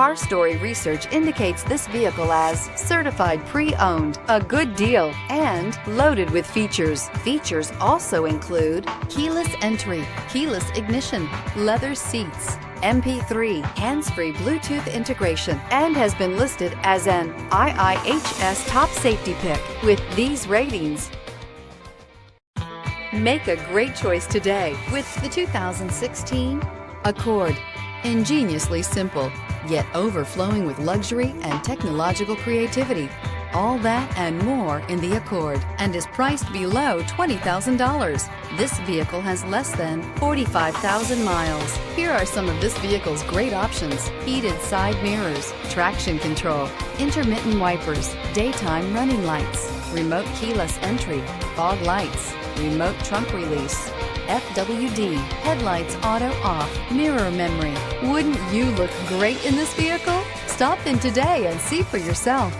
Car Story research indicates this vehicle as certified pre-owned, a good deal, and loaded with features. Features also include keyless entry, keyless ignition, leather seats, MP3, hands-free Bluetooth integration, and has been listed as an IIHS top safety pick with these ratings. Make a great choice today with the 2016 Accord. Ingeniously simple, yet overflowing with luxury and technological creativity. All that and more in the Accord, and is priced below $20,000. This vehicle has less than 45,000 miles. Here are some of this vehicle's great options: heated side mirrors, traction control, intermittent wipers, daytime running lights, remote keyless entry, fog lights, remote trunk release, FWD, headlights auto off, mirror memory. Wouldn't you look great in this vehicle? Stop in today and see for yourself.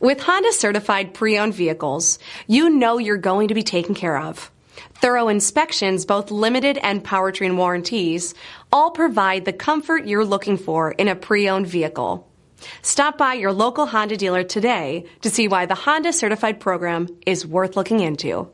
With Honda certified pre-owned vehicles, you know you're going to be taken care of. Thorough inspections, both limited and powertrain warranties, all provide the comfort you're looking for in a pre-owned vehicle. Stop by your local Honda dealer today to see why the Honda certified program is worth looking into.